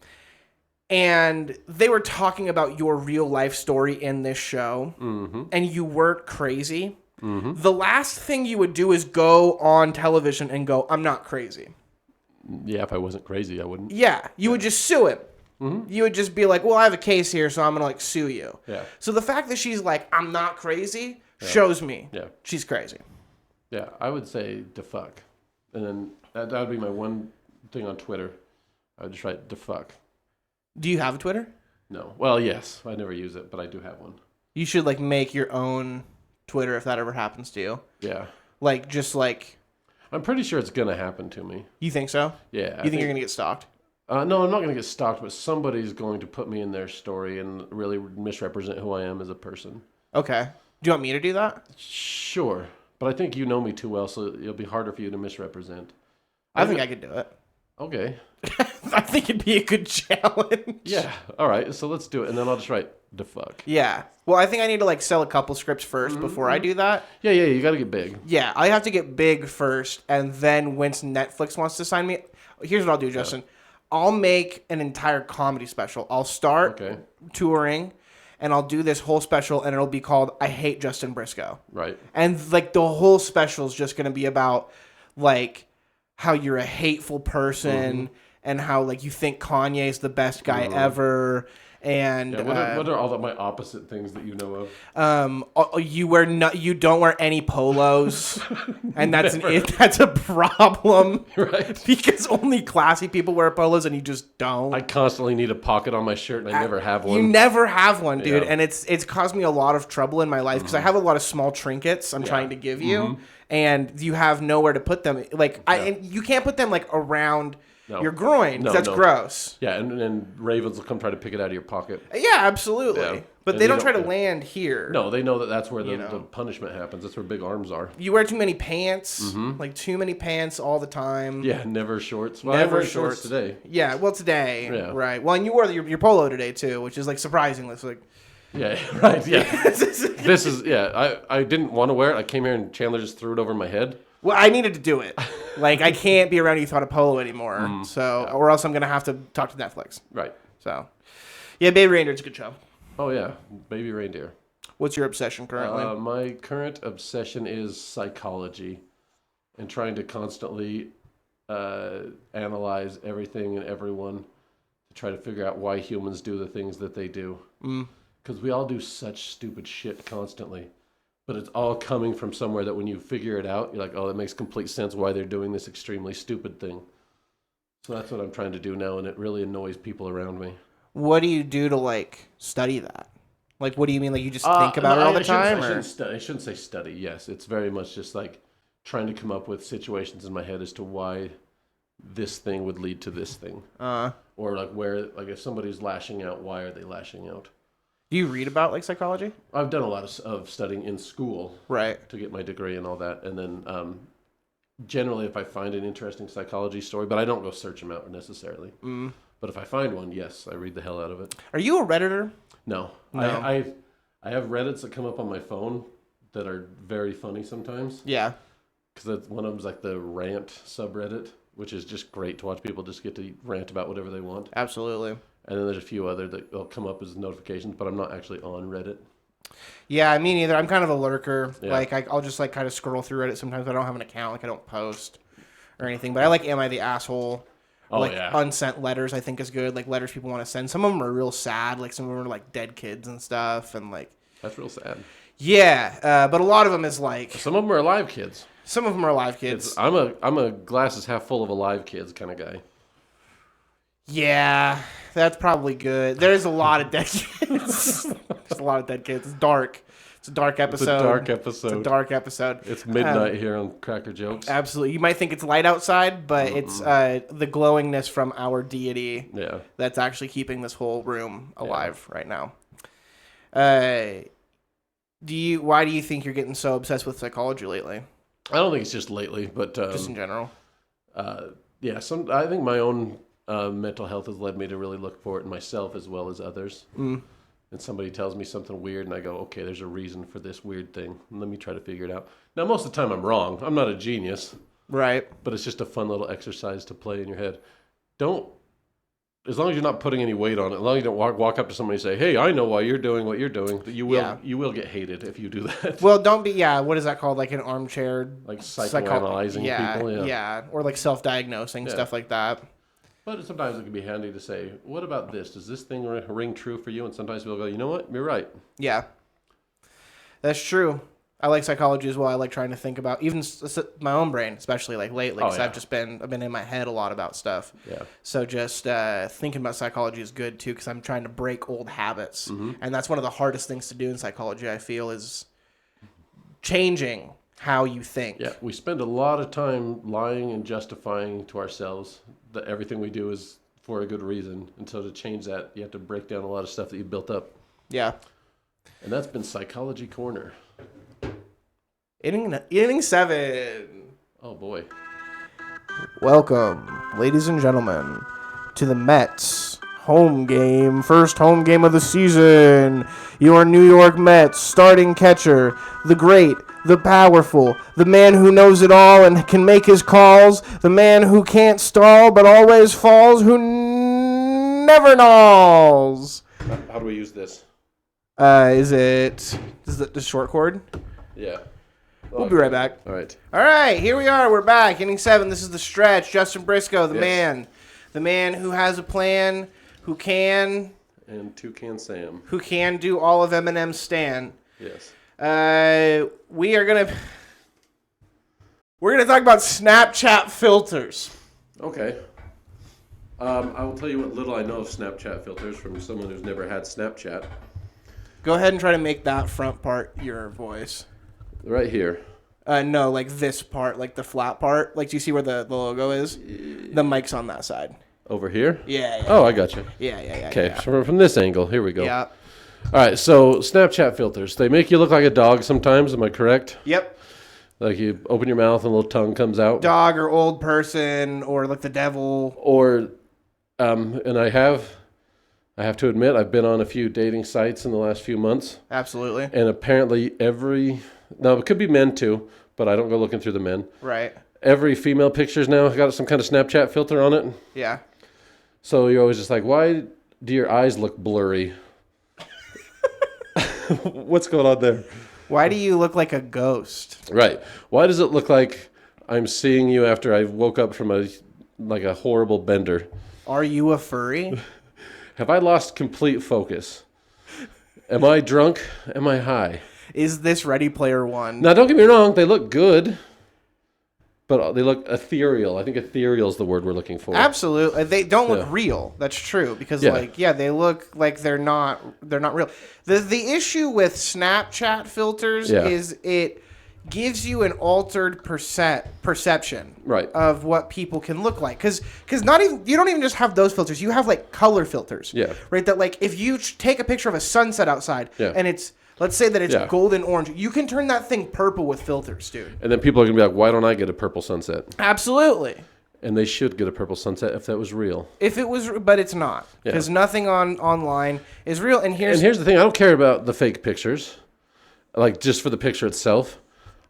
Speaker 1: And they were talking about your real life story in this show, and you weren't crazy, the last thing you would do is go on television and go, I'm not crazy.
Speaker 2: Yeah, if I wasn't crazy, I wouldn't.
Speaker 1: Yeah, you would just sue him. You would just be like, well, I have a case here, so I'm going to like sue you.
Speaker 2: Yeah.
Speaker 1: So the fact that she's like, I'm not crazy, shows me she's crazy.
Speaker 2: Yeah, I would say defuck. And then that would be my one thing on Twitter. I would just write defuck.
Speaker 1: Do you have a Twitter?
Speaker 2: No. Well, yes. I never use it, but I do have one. You
Speaker 1: should like make your own Twitter if that ever happens to you.
Speaker 2: Yeah.
Speaker 1: Like, just like...
Speaker 2: I'm pretty sure it's going to happen to me.
Speaker 1: You think so?
Speaker 2: Yeah.
Speaker 1: You think you're going to get stalked?
Speaker 2: No, I'm not going to get stalked, but somebody's going to put me in their story and really misrepresent who I am as a person.
Speaker 1: Okay. Do you want me to do that?
Speaker 2: Sure. But I think you know me too well, so it'll be harder for you to misrepresent.
Speaker 1: I think I could do it.
Speaker 2: Okay.
Speaker 1: I think it'd be a good challenge.
Speaker 2: Yeah. All right. So let's do it. And then I'll just write defuck.
Speaker 1: Yeah. Well, I think I need to like sell a couple scripts first before I do that.
Speaker 2: Yeah. You got to get big.
Speaker 1: Yeah. I have to get big first. And then once Netflix wants to sign me, here's what I'll do, Justin. Yeah. I'll make an entire comedy special. I'll start touring and I'll do this whole special and it'll be called I Hate Justin Briscoe.
Speaker 2: Right.
Speaker 1: And like the whole special is just going to be about like how you're a hateful person and how like you think Kanye is the best guy ever. And
Speaker 2: what are all my opposite things that you know of?
Speaker 1: You don't wear any polos, and that's a problem,
Speaker 2: right?
Speaker 1: Because only classy people wear polos, and you just don't.
Speaker 2: I constantly need a pocket on my shirt, and I never have one.
Speaker 1: You never have one, dude, and it's caused me a lot of trouble in my life because I have a lot of small trinkets I'm trying to give you, and you have nowhere to put them. Like and you can't put them like around. No. Your groin. No, that's gross.
Speaker 2: Yeah, and ravens will come try to pick it out of your pocket.
Speaker 1: Yeah, absolutely. Yeah. But they don't try to land here.
Speaker 2: No, they know that's where the punishment happens. That's where big arms are.
Speaker 1: You wear too many pants, like too many pants all the time.
Speaker 2: Yeah, never shorts. Well, never shorts today.
Speaker 1: Yeah, well, today. Yeah. Right. Well, and you wore your polo today, too, which is, like, surprisingly. It's like...
Speaker 2: Yeah, right, yeah. This is, I didn't want to wear it. I came here and Chandler just threw it over my head.
Speaker 1: Well, I needed to do it. Like, I can't be around you without a polo anymore. Or else I'm going to have to talk to Netflix.
Speaker 2: Right.
Speaker 1: So, yeah, Baby Reindeer's a good show.
Speaker 2: Oh, yeah. Baby Reindeer.
Speaker 1: What's your obsession currently?
Speaker 2: My current obsession is psychology and trying to constantly analyze everything and everyone to try to figure out why humans do the things that they do. Because we all do such stupid shit constantly. But it's all coming from somewhere that when you figure it out, you're like, oh, that makes complete sense why they're doing this extremely stupid thing. So that's what I'm trying to do now, and it really annoys people around me.
Speaker 1: What do you do to, like, study that? Like, what do you mean? Like, you just think about it all the time?
Speaker 2: I shouldn't say study, yes. It's very much just, like, trying to come up with situations in my head as to why this thing would lead to this thing. Or, like, where, like, if somebody's lashing out, why are they lashing out?
Speaker 1: Do you read about, like, psychology?
Speaker 2: I've done a lot of studying in school.
Speaker 1: Right.
Speaker 2: To get my degree and all that. And then generally if I find an interesting psychology story, but I don't go search them out necessarily. But if I find one, yes, I read the hell out of it.
Speaker 1: Are you a Redditor?
Speaker 2: No. I have Reddits that come up on my phone that are very funny sometimes. Yeah. Because one of them's like the rant subreddit, which is just great to watch people just get to rant about whatever they want.
Speaker 1: Absolutely.
Speaker 2: And then there's a few other that will come up as notifications, but I'm not actually on Reddit.
Speaker 1: Yeah, me neither. I'm kind of a lurker. Yeah. Like, I'll just, like, kind of scroll through Reddit sometimes. I don't have an account. Like, I don't post or anything. But I like Am I the Asshole? Or, like, unsent letters, I think, is good. Like, letters people want to send. Some of them are real sad. Like, some of them are, like, dead kids and stuff. And, like...
Speaker 2: That's real sad.
Speaker 1: Yeah, but a lot of them is, like...
Speaker 2: Some of them are alive kids.
Speaker 1: Some of them are alive kids.
Speaker 2: I'm a glasses half full of alive kids kind of guy.
Speaker 1: Yeah, that's probably good. There's a lot of dead kids. There's a lot of dead kids. It's dark. It's a dark episode. It's a dark episode.
Speaker 2: It's midnight here on Cracker Jokes.
Speaker 1: Absolutely. You might think it's light outside, but it's the glowingness from our deity that's actually keeping this whole room alive right now. Why do you think you're getting so obsessed with psychology lately?
Speaker 2: I don't think it's just lately, but...
Speaker 1: just in general.
Speaker 2: Yeah, I think my own mental health has led me to really look for it in myself as well as others. And somebody tells me something weird, and I go, okay, there's a reason for this weird thing. Let me try to figure it out. Now, most of the time I'm wrong. I'm not a genius.
Speaker 1: Right.
Speaker 2: But it's just a fun little exercise to play in your head. As long as you're not putting any weight on it, as long as you don't walk up to somebody and say, hey, I know why you're doing what you're doing, you will get hated if you do that.
Speaker 1: Well, don't be, what is that called? Like an armchair?
Speaker 2: Like psychoanalyzing people?
Speaker 1: Yeah, or like self-diagnosing, stuff like that.
Speaker 2: But sometimes it can be handy to say, what about this? Does this thing ring true for you? And sometimes people go, you know what? You're right.
Speaker 1: Yeah. That's true. I like psychology as well. I like trying to think about even my own brain, especially like lately, because I've been in my head a lot about stuff.
Speaker 2: Yeah.
Speaker 1: So just thinking about psychology is good too, because I'm trying to break old habits, and that's one of the hardest things to do in psychology. I feel is changing how you think.
Speaker 2: Yeah, we spend a lot of time lying and justifying to ourselves that everything we do is for a good reason. And so to change that, you have to break down a lot of stuff that you've built up.
Speaker 1: Yeah.
Speaker 2: And that's been Psychology Corner.
Speaker 1: Inning 7.
Speaker 2: Oh, boy.
Speaker 1: Welcome, ladies and gentlemen, to the Mets home game. First home game of the season. Your New York Mets starting catcher, the great, the powerful, the man who knows it all and can make his calls, the man who can't stall but always falls, who never knows.
Speaker 2: How do we use this?
Speaker 1: Is the short cord?
Speaker 2: Yeah.
Speaker 1: We'll be right back.
Speaker 2: All right.
Speaker 1: All right, here we are. We're back. Inning 7. This is the stretch. Justin Briscoe, the man who has a plan, who can...
Speaker 2: And Toucan Sam.
Speaker 1: Who can do all of Eminem's Stan.
Speaker 2: Yes.
Speaker 1: We're gonna talk about Snapchat filters.
Speaker 2: Okay. I will tell you what little I know of Snapchat filters from someone who's never had Snapchat.
Speaker 1: Go ahead and try to make that front part your voice.
Speaker 2: Right here.
Speaker 1: No, like this part, like the flat part. Like, do you see where the logo is? The mic's on that side.
Speaker 2: Over here?
Speaker 1: Yeah.
Speaker 2: Oh, I got you.
Speaker 1: Yeah.
Speaker 2: Okay, so from this angle, here we go.
Speaker 1: Yeah.
Speaker 2: All right, so Snapchat filters. They make you look like a dog sometimes, am I correct?
Speaker 1: Yep.
Speaker 2: Like you open your mouth and a little tongue comes out.
Speaker 1: Dog or old person or like the devil.
Speaker 2: Or, and I have to admit, I've been on a few dating sites in the last few months.
Speaker 1: Absolutely.
Speaker 2: And apparently now it could be men too, but I don't go looking through the men.
Speaker 1: Right.
Speaker 2: Every female picture's now got some kind of Snapchat filter on it.
Speaker 1: Yeah.
Speaker 2: So you're always just like, why do your eyes look blurry? What's going on there?
Speaker 1: Why do you look like a ghost?
Speaker 2: Right. Why does it look like I'm seeing you after I woke up from a horrible bender?
Speaker 1: Are you a furry?
Speaker 2: Have I lost complete focus? Am I drunk? Am I high?
Speaker 1: Is this Ready Player One?
Speaker 2: Now, don't get me wrong. They look good. But they look ethereal. I think ethereal is the word we're looking for.
Speaker 1: Absolutely. They don't look real. That's true. Because, they look like they're not real. The issue with Snapchat filters is it gives you an altered perception of what people can look like. Because you don't even just have those filters. You have, like, color filters.
Speaker 2: Yeah.
Speaker 1: Right? That, like, if you take a picture of a sunset outside and it's... Let's say that it's golden orange. You can turn that thing purple with filters, dude.
Speaker 2: And then people are going to be like, why don't I get a purple sunset?
Speaker 1: Absolutely.
Speaker 2: And they should get a purple sunset if that was real.
Speaker 1: But it's not. Because nothing online is real. And here's
Speaker 2: the thing. I don't care about the fake pictures. Like, just for the picture itself.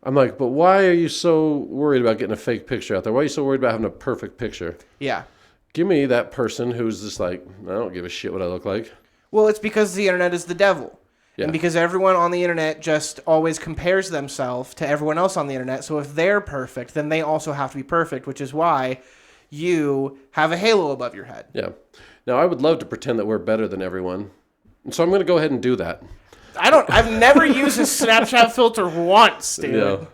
Speaker 2: I'm like, but why are you so worried about getting a fake picture out there? Why are you so worried about having a perfect picture?
Speaker 1: Yeah.
Speaker 2: Give me that person who's just like, I don't give a shit what I look like.
Speaker 1: Well, it's because the internet is the devil.
Speaker 2: Yeah.
Speaker 1: And because everyone on the internet just always compares themselves to everyone else on the internet. So if they're perfect, then they also have to be perfect, which is why you have a halo above your head.
Speaker 2: Yeah. Now, I would love to pretend that we're better than everyone. And so I'm going to go ahead and do that.
Speaker 1: I've never used a Snapchat filter once, dude.
Speaker 2: Yeah.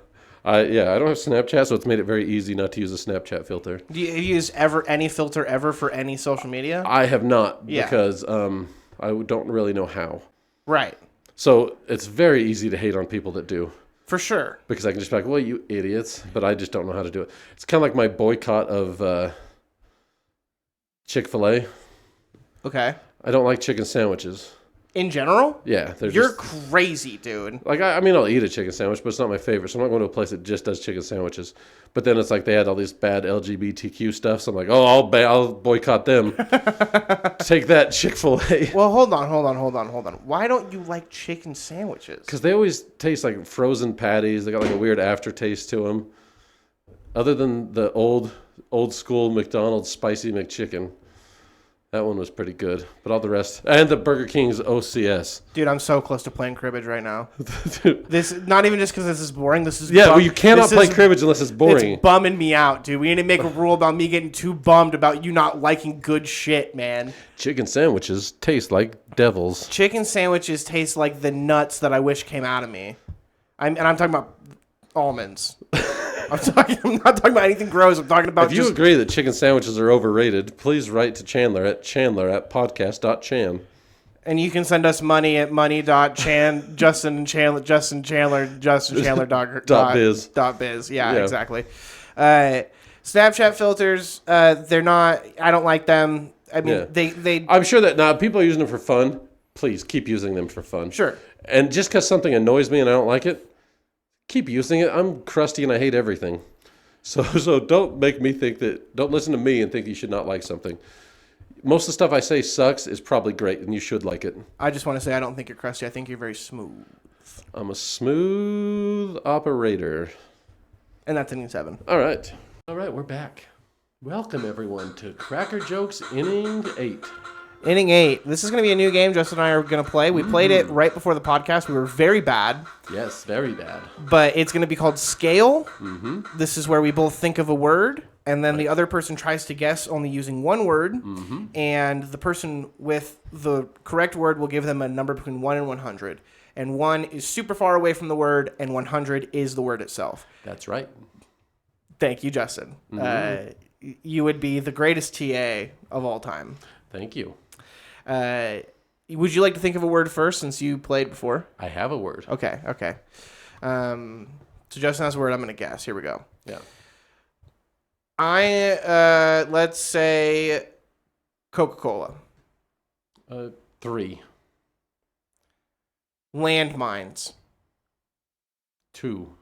Speaker 2: I don't have Snapchat, so it's made it very easy not to use a Snapchat filter.
Speaker 1: Do you use any filter ever for any social media?
Speaker 2: I have not because I don't really know how.
Speaker 1: Right.
Speaker 2: So it's very easy to hate on people that do.
Speaker 1: For sure.
Speaker 2: Because I can just be like, well, you idiots. But I just don't know how to do it. It's kind of like my boycott of Chick-fil-A.
Speaker 1: Okay.
Speaker 2: I don't like chicken sandwiches.
Speaker 1: In general?
Speaker 2: Yeah.
Speaker 1: You're crazy, dude.
Speaker 2: Like, I mean, I'll eat a chicken sandwich, but it's not my favorite. So I'm not going to a place that just does chicken sandwiches. But then it's like they had all these bad LGBTQ stuff. So I'm like, oh, I'll boycott them. Take that, Chick-fil-A.
Speaker 1: Well, hold on. Why don't you like chicken sandwiches?
Speaker 2: Because they always taste like frozen patties. They got like a weird aftertaste to them. Other than the old school McDonald's spicy McChicken. That one was pretty good. But all the rest. And the Burger King's OCS.
Speaker 1: Dude, I'm so close to playing cribbage right now.
Speaker 2: Dude.
Speaker 1: This, not even just because this is boring. This is
Speaker 2: well, you cannot play cribbage unless it's boring.
Speaker 1: It's bumming me out, dude. We need to make a rule about me getting too bummed about you not liking good shit, man.
Speaker 2: Chicken sandwiches taste like devils.
Speaker 1: Chicken sandwiches taste like the nuts that I wish came out of me. I'm talking about almonds. I'm not talking about anything gross. I'm talking about
Speaker 2: If you agree that chicken sandwiches are overrated, please write to Chandler at podcast.chan.
Speaker 1: And you can send us money at money.chan, Justin Chandler dot biz. Yeah, exactly. Snapchat filters, they're not, I don't like them. I mean, they
Speaker 2: I'm sure that now people are using them for fun. Please keep using them for fun.
Speaker 1: Sure.
Speaker 2: And just because something annoys me and I don't like it, keep using it. I'm crusty and I hate everything. So don't make me think that, don't listen to me and think you should not like something. Most of the stuff I say sucks is probably great and you should like it.
Speaker 1: I just want to say I don't think you're crusty. I think you're very smooth.
Speaker 2: I'm a smooth operator.
Speaker 1: And that's inning 7.
Speaker 2: All right, we're back. Welcome everyone to Cracker Jokes Inning 8.
Speaker 1: Inning 8. This is going to be a new game Justin and I are going to play. We played it right before the podcast. We were very bad.
Speaker 2: Yes, very bad.
Speaker 1: But it's going to be called Scale.
Speaker 2: Mm-hmm.
Speaker 1: This is where we both think of a word, and then the other person tries to guess only using one word.
Speaker 2: Mm-hmm.
Speaker 1: And the person with the correct word will give them a number between 1 and 100. And 1 is super far away from the word, and 100 is the word itself.
Speaker 2: That's right.
Speaker 1: Thank you, Justin.
Speaker 2: Mm-hmm.
Speaker 1: You would be the greatest TA of all time.
Speaker 2: Thank you.
Speaker 1: Would you like to think of a word first since you played before?
Speaker 2: I have a word.
Speaker 1: Okay. So Justin has a word. I'm going to guess. Here we go.
Speaker 2: Yeah.
Speaker 1: Let's say Coca-Cola.
Speaker 2: 3.
Speaker 1: Landmines.
Speaker 2: 2.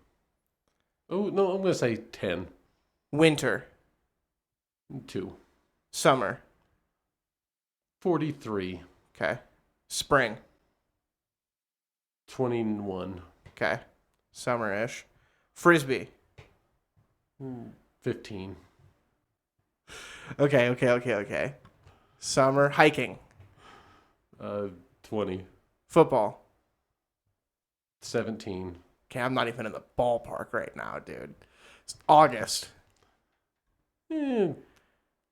Speaker 2: Oh, no, I'm going to say 10.
Speaker 1: Winter.
Speaker 2: 2.
Speaker 1: Summer.
Speaker 2: 43.
Speaker 1: Okay. Spring.
Speaker 2: 21.
Speaker 1: Okay. Summer-ish. Frisbee.
Speaker 2: 15.
Speaker 1: Okay. Summer. Hiking.
Speaker 2: 20.
Speaker 1: Football.
Speaker 2: 17.
Speaker 1: Okay, I'm not even in the ballpark right now, dude. It's August.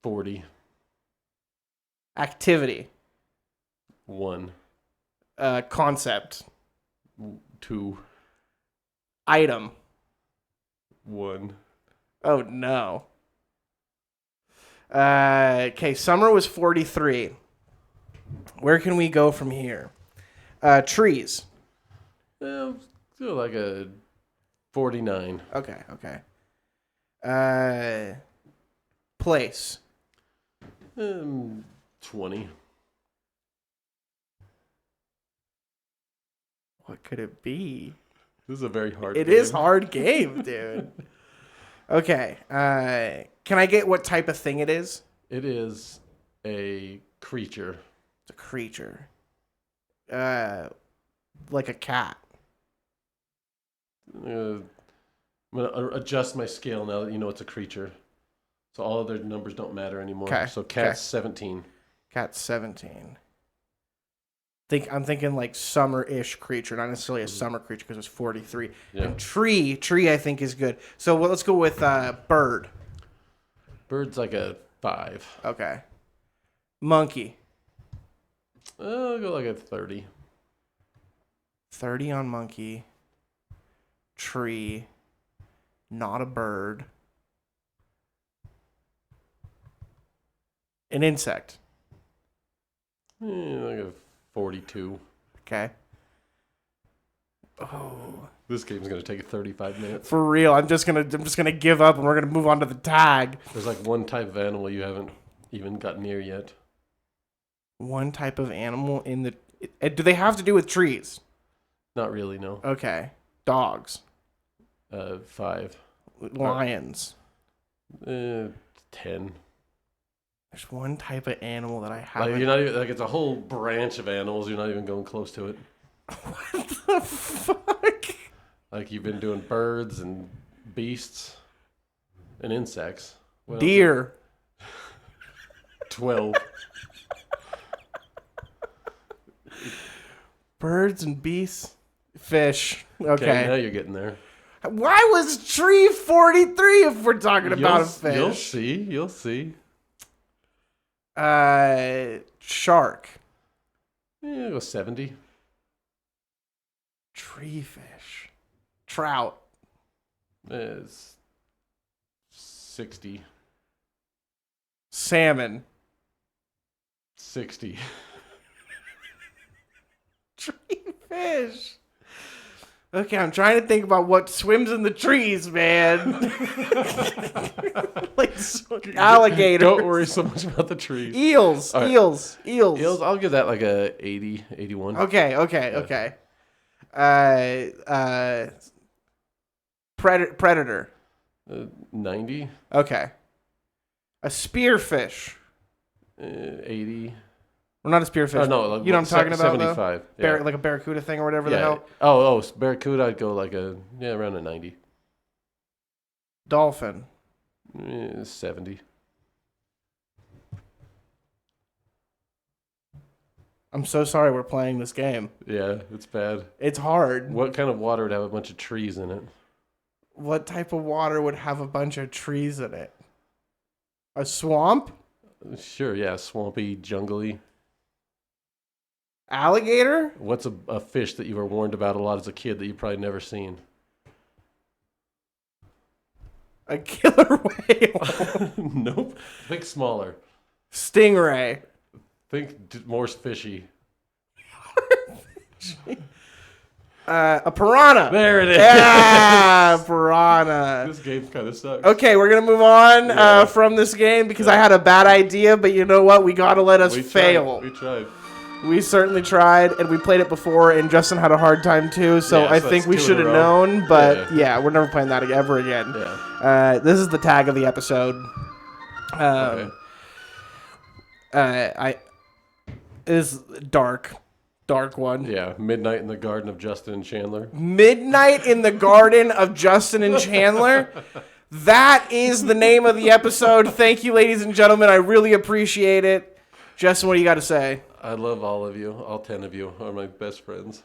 Speaker 2: 40.
Speaker 1: Activity.
Speaker 2: 1.
Speaker 1: Concept.
Speaker 2: 2.
Speaker 1: Item.
Speaker 2: 1.
Speaker 1: Oh, no. Okay, summer was 43. Where can we go from here? Trees.
Speaker 2: Feel like a 49.
Speaker 1: Okay. Place.
Speaker 2: 20.
Speaker 1: What could it be?
Speaker 2: This is a very hard
Speaker 1: It
Speaker 2: game.
Speaker 1: is hard game, dude. Okay. Can I get what type of thing it is?
Speaker 2: It is a creature.
Speaker 1: It's a creature. Like a cat.
Speaker 2: I'm going to adjust my scale now that you know it's a creature. So all other numbers don't matter anymore.
Speaker 1: Okay.
Speaker 2: So cat's 17.
Speaker 1: Cat's 17. I'm thinking like summer-ish creature, not necessarily a summer creature because it's 43.
Speaker 2: Yeah.
Speaker 1: And tree I think is good. So let's go with bird.
Speaker 2: Bird's like a 5.
Speaker 1: Okay. Monkey.
Speaker 2: I'll go like a 30.
Speaker 1: 30 on monkey. Tree. Not a bird. An insect.
Speaker 2: Like a 42.
Speaker 1: Okay. Oh.
Speaker 2: This game's gonna take 35 minutes.
Speaker 1: For real, I'm just gonna give up and we're gonna move on to the tag.
Speaker 2: There's like one type of animal you haven't even got near yet.
Speaker 1: One type of animal in the Do they have to do with trees?
Speaker 2: Not really, no.
Speaker 1: Okay. Dogs.
Speaker 2: 5.
Speaker 1: Lions.
Speaker 2: 10.
Speaker 1: There's one type of animal that I
Speaker 2: Like
Speaker 1: haven't.
Speaker 2: you're not even like it's a whole branch of animals. You're not even going close to it.
Speaker 1: What the fuck?
Speaker 2: Like you've been doing birds and beasts and insects. What else?
Speaker 1: Deer.
Speaker 2: 12.
Speaker 1: Birds and beasts. Fish.
Speaker 2: Okay, now
Speaker 1: Okay.
Speaker 2: you're getting there.
Speaker 1: Why was tree 43 if we're talking about a fish?
Speaker 2: You'll see. You'll see.
Speaker 1: Shark.
Speaker 2: Yeah, go 70.
Speaker 1: Tree fish. Trout.
Speaker 2: It's 60.
Speaker 1: Salmon.
Speaker 2: 60.
Speaker 1: Tree fish. Okay, I'm trying to think about what swims in the trees, man. Like alligators.
Speaker 2: Don't worry so much about the trees.
Speaker 1: Eels.
Speaker 2: All right.
Speaker 1: Eels.
Speaker 2: Eels, I'll give that like a 80, 81.
Speaker 1: Okay. Predator.
Speaker 2: 90.
Speaker 1: Okay. A spearfish.
Speaker 2: 80.
Speaker 1: Well, not a spearfish.
Speaker 2: Oh, no, like,
Speaker 1: you know what I'm talking about,
Speaker 2: 75.
Speaker 1: though? Like a barracuda thing or whatever the hell.
Speaker 2: Oh, barracuda, I'd go like around a 90.
Speaker 1: Dolphin.
Speaker 2: 70.
Speaker 1: I'm so sorry we're playing this game.
Speaker 2: Yeah, it's bad.
Speaker 1: It's hard.
Speaker 2: What kind of water would have a bunch of trees in it?
Speaker 1: What type of water would have a bunch of trees in it? A swamp?
Speaker 2: Sure, yeah, swampy, jungly.
Speaker 1: Alligator?
Speaker 2: What's a fish that you were warned about a lot as a kid that you've probably never seen?
Speaker 1: A killer whale?
Speaker 2: Nope. Think smaller.
Speaker 1: Stingray.
Speaker 2: Think more fishy.
Speaker 1: A piranha.
Speaker 2: There it is.
Speaker 1: Yeah, piranha.
Speaker 2: This game kind of sucks.
Speaker 1: Okay, we're going to move on
Speaker 2: Yeah.
Speaker 1: from this game because I had a bad idea, but you know what? We got to let us fail.
Speaker 2: We tried.
Speaker 1: We certainly tried, and we played it before, and Justin had a hard time too, so
Speaker 2: Yeah,
Speaker 1: I
Speaker 2: so
Speaker 1: think
Speaker 2: that's
Speaker 1: we
Speaker 2: 2 in
Speaker 1: should
Speaker 2: a
Speaker 1: have
Speaker 2: row.
Speaker 1: known, but
Speaker 2: Yeah.
Speaker 1: yeah, we're never playing that ever again.
Speaker 2: Yeah.
Speaker 1: This is the tag of the episode.
Speaker 2: Okay.
Speaker 1: It is dark one.
Speaker 2: Yeah. Midnight in the Garden of Justin and Chandler.
Speaker 1: Midnight in the Garden of Justin and Chandler. That is the name of the episode. Thank you, ladies and gentlemen. I really appreciate it. Justin, what do you got to say?
Speaker 2: I love all of you. All 10 of you are my best friends.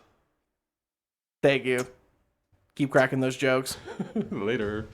Speaker 1: Thank you. Keep cracking those jokes.
Speaker 2: Later.